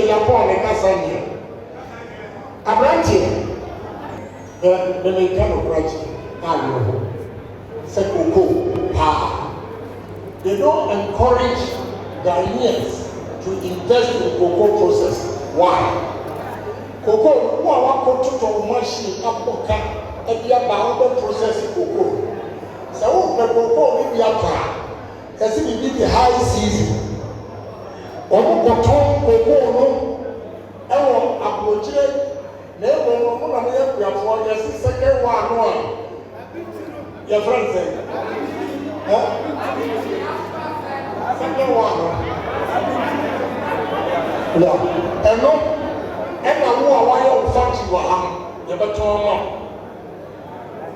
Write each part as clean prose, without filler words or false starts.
the Japan and Cassandra. A branch, the Mekano branch, they don't encourage Ghanaians to invest in cocoa process. Why? Cocoa, who are going to machine up and be about processing cocoa. So, the cocoa will be a as if it be the high season. Omo cotton cocoa no, ewo approach. Never know what I'm here for. Yes, second one. Your friend said, second one. No, and no, and I know why you fancy what you better know.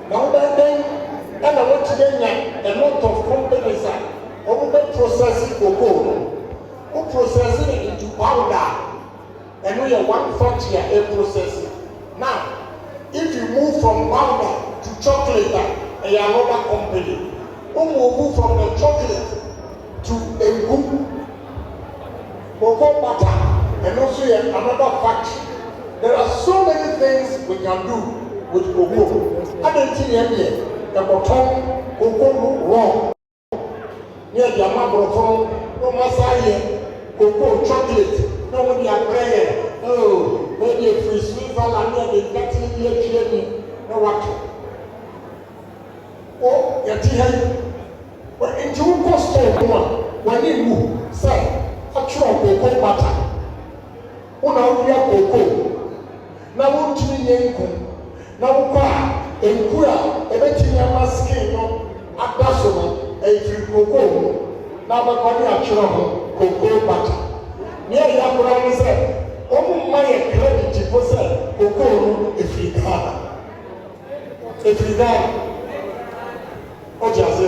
Now then, and I want to get a lot of companies that processing cocoa, who processing it into powder. And we are 140 a processing. Now, if you move from powder to chocolate, and you are another company, who move from the chocolate to a good cocoa butter, and also another factory. There are so many things we can do with cocoa. I don't think here the bottom cocoa raw. Near the amount no masaya, cocoa chocolate. No one are praying. Oh, maybe a free sweet value, they get in here, no what. Oh, your tea, but into cost one, when you move, say, a trunk cocoa butter. Una uya cocoa. Now, what do you mean? Now, a queer, a betting skin, a glass a free cocoa. Now, the body are cocoa butter. Near Yakurani said, oh, my credit for say, cocoa, if you got. If you got, oh, just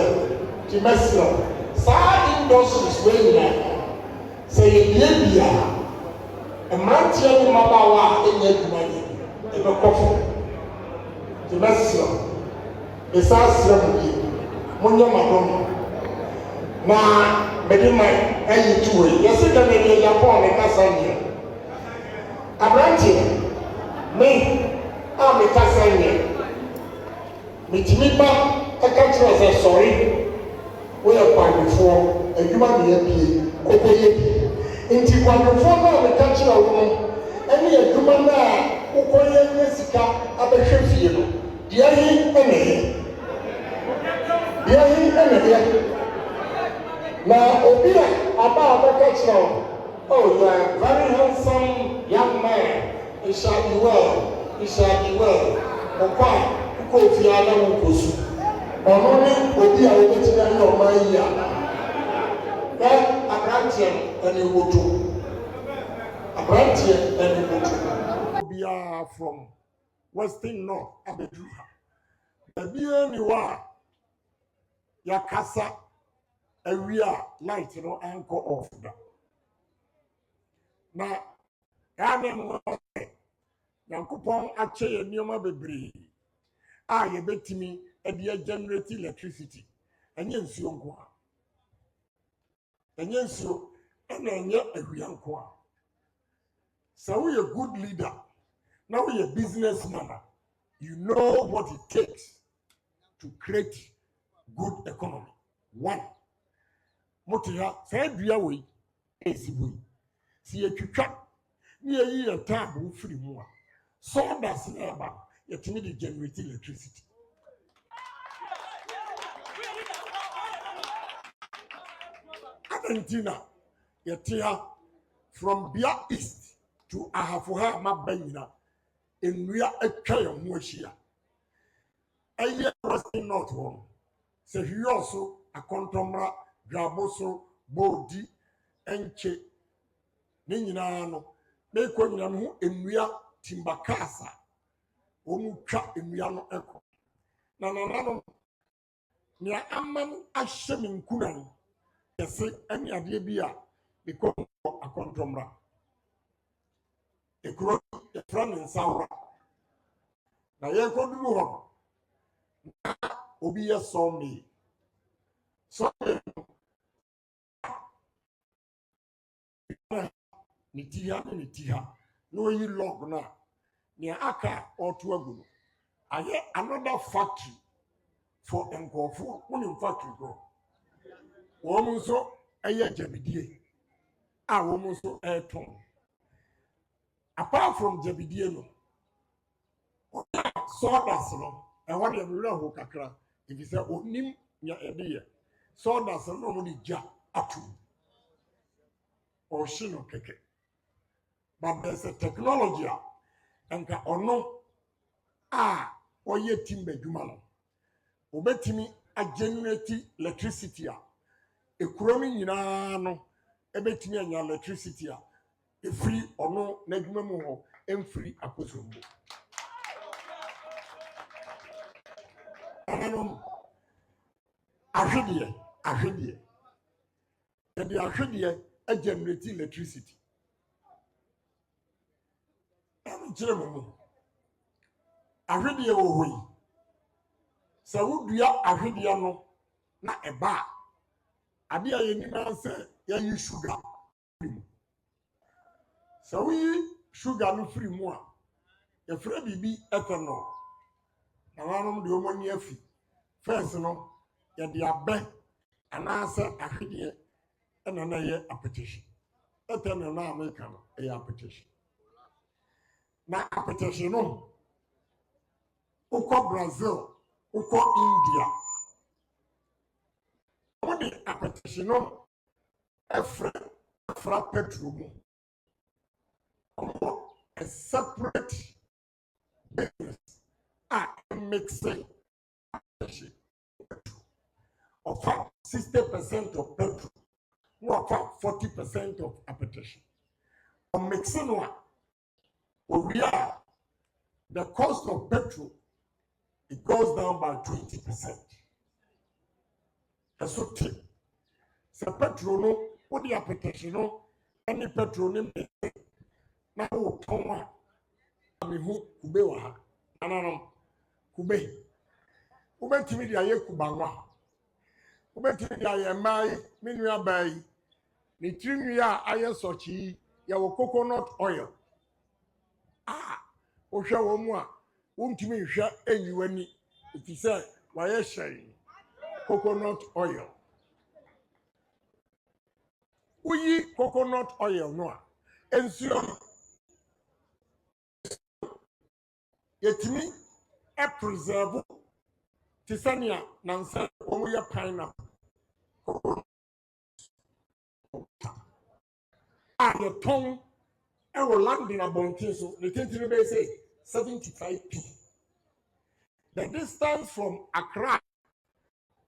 to mess up. Side industries way now. Say, Libya, a man telling my bawa in your money, in a coffee. To mess up. The South Seven, Munya Madonna. Now, Medina, and you two, yes, it can be a Japan and Cassandra. A branch, me, I'm a Cassandra. Mitimipa, a country as a sorry, we are part before a human being, Cocoa. In Tijuana, before the country of woman, any a human who call Jessica at the ship. Dear him and here. Now, Obia, about the catch now. Oh, you are very handsome young man. It shall be well. It shall be well. Opa, go to your own course. Only Obia will get to your mind here. Then a branch and you go to a branch and you go to Obia from Western North Abedruha. The beer you are Yakasa. A real light, you know, anchor off that. Now, I am Yankupon actually a near Mabry. I bet me a dear generate electricity. And yes, you go. And yes, you and then you're a real qua. So we're a good leader. Now we're a businessman. You know what it takes to create good economy. One. Motia, said Biaway, Esibu. See a chucha, near ye a taboo free more. So that's never yet need to generate electricity. Argentina, yet here from Bia East to Ahafuha Mabayina, in Ria a Kayam Moshia. A year was not wrong. So he also a contomra. Graboso, Bodi, Enche, Ninano, make one who emria Timbacasa, Omuka emiano echo. Nanano, near Amman Ashemin Kunan, yes, any idea because a contomra. A crow, a friend in Saura. Now, you could do one. Obia saw me. So, nitiha no yi log na ne aka oto aguno aye another factory for enkofo woni factory go wo mu so eye jabidie a wo mu so eton apart from jabidie no sawdust no e ho de wura ho kakra if you say onim nya ede sawdust no mo di ja atu or shino keke. But there's a technology and ono or ye timbe jumano. Obetimi a generate electricity a kuromi nyina no ebetimi anya electricity a free ono na dwuma mu ho emfiri akosombo. Ano ahwedie. The ahwedie a generate electricity. Jeremo ahwedie wo hoyi sa wudua ahwedie no na eba ade aye ni na se ya yi sugar sa wi sugar no free mu a ya fra bibi ethanol na wanom de omoni afi first no ya de abe ana se ahwedie na ye appetition ethanol na America no ya appetition na appetition no uko Brazil uko India wodi appetition no efra petrol a separate business mixing of 60% of petrol no 40% of appetition on mixing one. The cost of petrol it goes down by 20%. That's okay. So petrol no, what the appetition no, any petrol no. Now Toma, I mean who kubewa, no, kube. Ube timidi aye kubawa. Ube timidi aye mai, minu ya bai. Ni trini ya aye sochi ya coconut oil. Ohwa wo mu a wontumi nhwa enyiwani it is why shine coconut oil uyi coconut oil no a ensuo yetimi e preserve tisania nansa omu ya pineapple the tongue I will land in a bonkin, so the thing they say 75p. The distance from Accra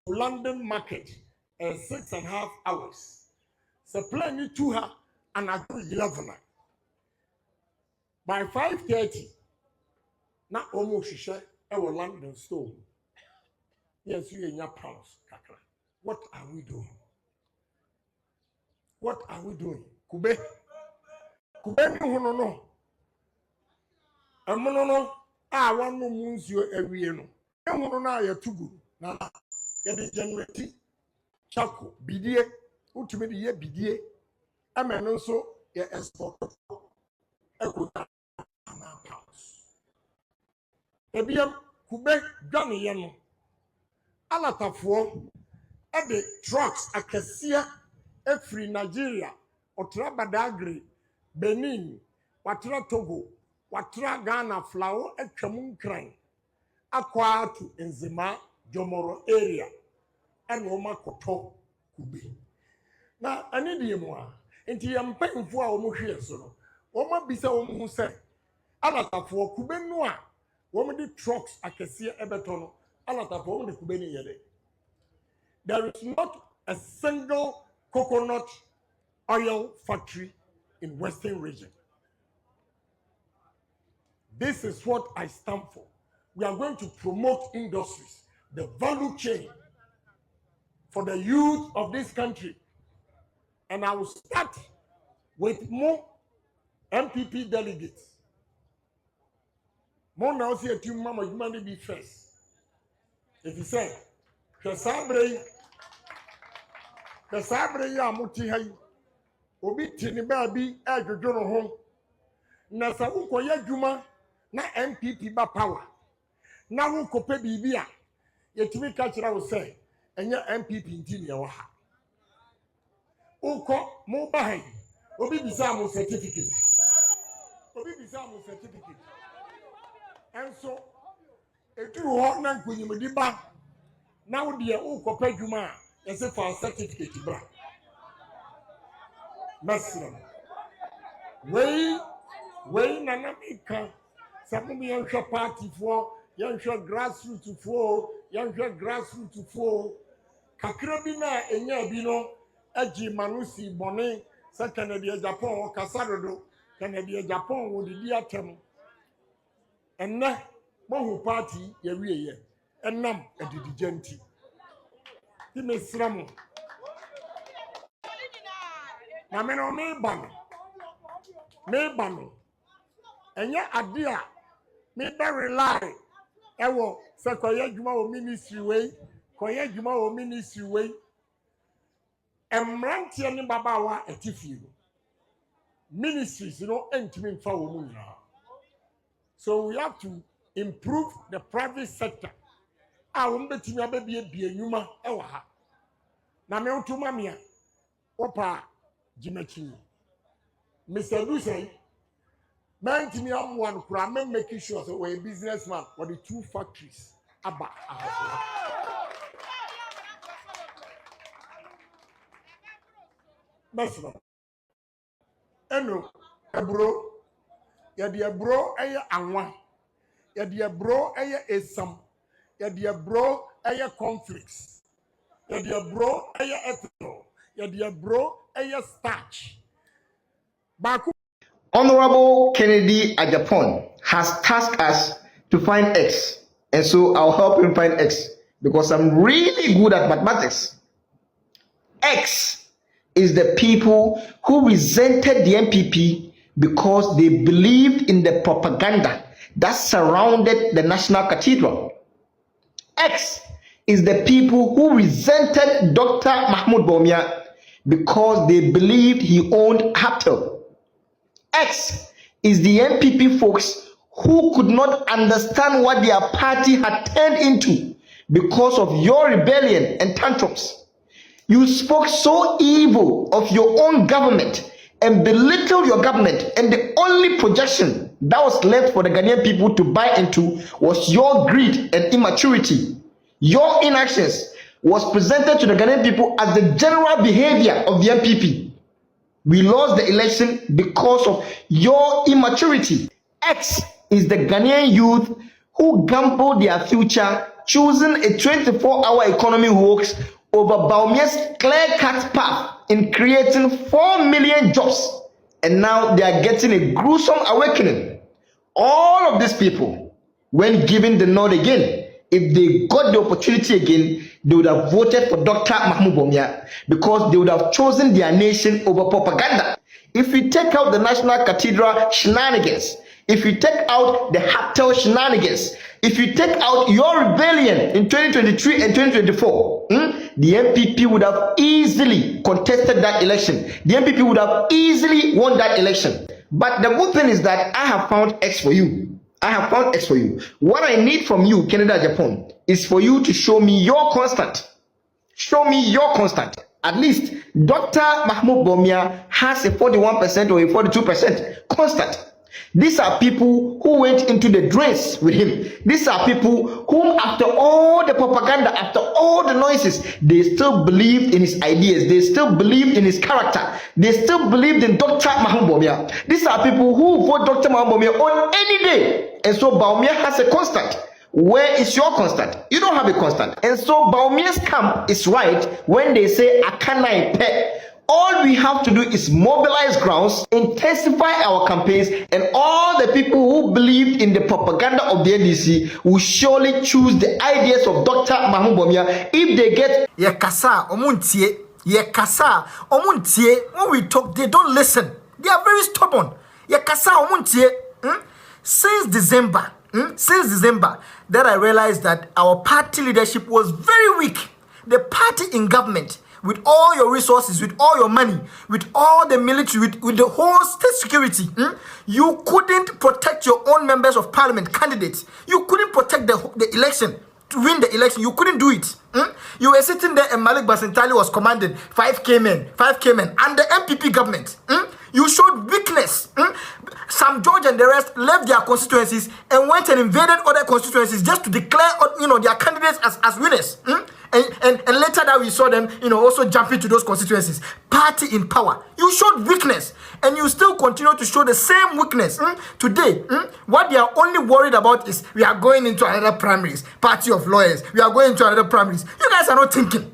to London market is 6.5 hours. So plan you to her and I do 11. By 5:30, now almost share our London store. Yes, you in your pounds, Kakra. What are we doing? What are we doing? Kube no. Amono no wanu munzio ewie no. Ehono na ya tugu na ya de generate chako bidie utumi de ye bidie ameno nso ya export ekuta na pounds. Ebiam kube dwane ye no. Alatafo e de trucks akasia efri Nigeria otra Badagry Benin watra Togo watra Ghana flour atwam nkran akwa to Nzema Jomoro area and oma koto kube na ani die mu a enti yempanfo a omo hwe so no oma bisa omo hu se alatafo kube no a omo de trucks akese ebeto no alatafo omo de kube ni yede. There is not a single coconut oil factory in Western region. This is what I stand for. We are going to promote industries, the value chain for the youth of this country. And I will start with more MPP delegates. More now see a team mama you be first. If you say, Kesabre ya muti hay obi tini baabi adwodwo no ho na sa ukoya dwuma na MPP ba power na ukope bibi a yetimi ka kira wo se enya MPP ntini ya ha uko mo ba hai obi bisa mo certificate enso eturu ho na nkonyimdi ba na wo de ukope dwuma a yese fa certificate bra masram wey na mika sabu mi yanhwa party fo yanhwa grassroots fo kakra bi na enya bi no agi manusi bone sa Canada Japan o kasadodo Canada Japan wo didi atem enna mohu party ya wieye ennam adidi janti ti mesram na me no me ban enya ade a me be rely ewo se koye djuma o ministry wey emrantie ni babawa atifi ministries no entimi mfa wo mu nyina so we have to improve the private sector wo mbetimi ababie enwuma ewo ha na me utuma mia opa jimachi Mr. Dusey man timi amwan kura men making sure so we a businessman for the 2 factories aba Mesno eno ebro ya de ebro eye anwa ya de ebro eye esam ya de ebro eye conflicts ya de ebro eye ethanol ya de ebro eye starch baku. Honorable Kennedy Ajapon has tasked us to find X, and so I'll help him find X because I'm really good at mathematics. X is the people who resented the MPP because they believed in the propaganda that surrounded the National Cathedral. X is the people who resented Dr. Mahmoud Bawumia because they believed he owned Haptel. X is the MPP folks who could not understand what their party had turned into because of your rebellion and tantrums. You spoke so evil of your own government and belittled your government, and the only projection that was left for the Ghanaian people to buy into was your greed and immaturity. Your inactions was presented to the Ghanaian people as the general behavior of the MPP. We lost the election because of your immaturity. X is the Ghanaian youth who gambled their future choosing a 24-hour economy hoax over Bawumia's clear-cut path in creating 4 million jobs. And now they are getting a gruesome awakening. All of these people, when given the nod again, if they got the opportunity again, they would have voted for Dr. Mahmoud Bawumia because they would have chosen their nation over propaganda. If we take out the National Cathedral shenanigans, if you take out the Haptel shenanigans, if you take out your rebellion in 2023 and 2024, the MPP would have easily contested that election. The MPP would have easily won that election. But the good thing is that I have found X for you. I have found X for you. What I need from you, Kennedy Ajapon, is for you to show me your constant. Show me your constant. At least Dr. Mahmoud Bawumia has a 41% or a 42% constant. These are people who went into the drains with him. These are people whom, after all the propaganda, after all the noises, they still believed in his ideas. They still believed in his character. They still believed in Dr. Mahmoud Bawumia. These are people who vote Dr. Mahmoud Bawumia on any day. And so Bawumia has a constant. Where is your constant? You don't have a constant. And so Bawumia's camp is right when they say Akana Ipe. All we have to do is mobilize grounds, intensify our campaigns, and all the people who believed in the propaganda of the NDC will surely choose the ideas of Dr. Mahmoud Bawumia if they get Yekasa omuntie, Yekasa omuntie. When we talk, they don't listen. They are very stubborn. Yekasa omuntie. Since December, that I realized that our party leadership was very weak. The party in government with all your resources, with all your money, with all the military, with the whole state security, you couldn't protect your own members of parliament candidates. You couldn't protect the election. To win the election, you couldn't do it. You were sitting there and Malik Basintali was commanding 5K men, and the MPP government. You showed weakness. Sam George and the rest left their constituencies and went and invaded other constituencies just to declare, their candidates as winners. And later that we saw them, also jump into those constituencies. Party in power. You showed weakness, and you still continue to show the same weakness. Today, what they are only worried about is we are going into another primaries. Party of lawyers. We are going into another primaries. You guys are not thinking.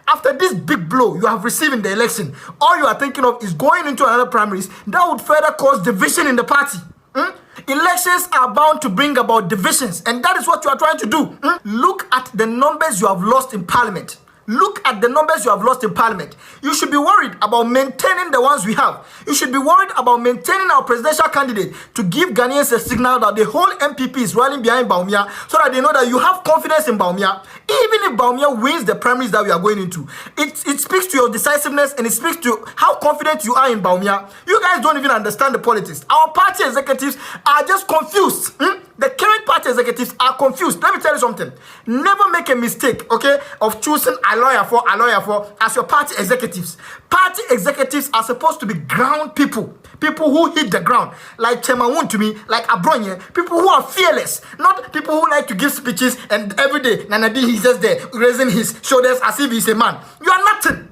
After this big blow you have received in the election, all you are thinking of is going into another primaries that would further cause division in the party. Elections are bound to bring about divisions, and that is what you are trying to do. Look at the numbers you have lost in parliament. Look at the numbers you have lost in parliament. You should be worried about maintaining the ones we have. You should be worried about maintaining our presidential candidate to give Ghanaians a signal that the whole MPP is rallying behind Bawumia, so that they know that you have confidence in Bawumia. Even if Bawumia wins the primaries that we are going into, it speaks to your decisiveness, and it speaks to how confident you are in Bawumia. You guys don't even understand the politics. Our party executives are just confused. The current party executives are confused. Let me tell you something. Never make a mistake, okay, of choosing a lawyer for as your party executives. Party executives are supposed to be ground people who hit the ground, like Chemawun to me, like Abronye, people who are fearless, not people who like to give speeches and every day Nanadi he's just there raising his shoulders as if he's a man. You are nothing.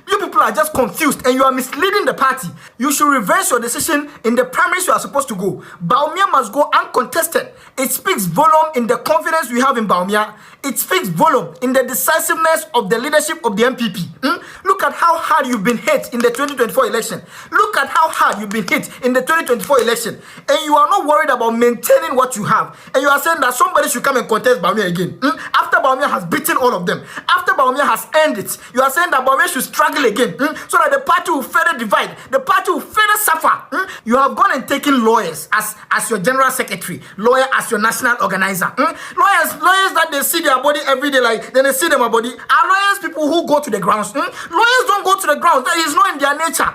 You people are just confused, and you are misleading the party. You should reverse your decision in the primaries you are supposed to go. Bawumia must go uncontested. It speaks volume in the confidence we have in Bawumia. It speaks volume in the decisiveness of the leadership of the MPP. Look at how hard you've been hit in the 2024 election. Look at how hard you've been hit in the 2024 election. And you are not worried about maintaining what you have. And you are saying that somebody should come and contest Bawumia again. After Bawumia has beaten all of them. After Bawumia has earned it. You are saying that Bawumia should struggle again. So that the party will further divide. The party will further suffer. You have gone and taken lawyers as your general secretary. Lawyer as your national organizer. Lawyers that they see their body every day, like then they see them body. Are lawyers people who go to the grounds? Lawyers don't go to the grounds. That is not in their nature.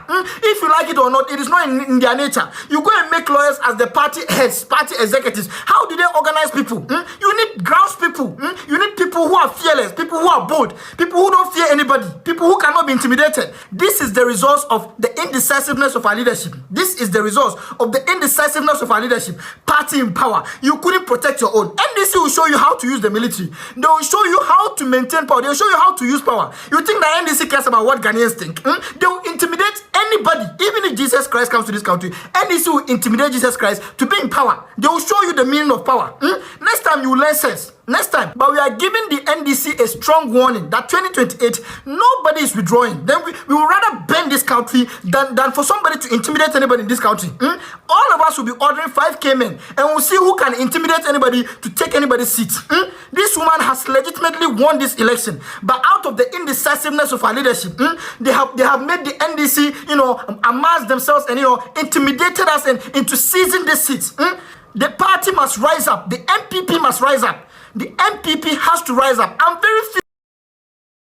If you like it or not, it is not in their nature. You go and make lawyers as the party heads, party executives. How do they organize people? You need grounds people. You need people who are fearless, people who are bold, people who don't fear anybody, people who cannot be intimidated. This is the result of the indecisiveness of our leadership. This is the result of the indecisiveness of our leadership. Party in power. You couldn't protect your own. NDC will show you how to use the military. They will show you how to maintain power. They will show you how to use power. You think that NDC cares about what Ghanaians think? They will intimidate anybody. Even if Jesus Christ comes to this country, NDC will intimidate Jesus Christ to be in power. They will show you the meaning of power. Next time you will learn sense. Next time. But we are giving the NDC a strong warning that 2028, nobody is withdrawing. Then we will rather bend this country than for somebody to intimidate anybody in this country. All of us will be ordering 5K men, and we'll see who can intimidate anybody to take anybody's seat. This woman has legitimately won this election, but out of the indecisiveness of our leadership, they have made the NDC, amass themselves and intimidated us and into seizing these seats. The party must rise up. The MPP must rise up. The MPP has to rise up. I'm very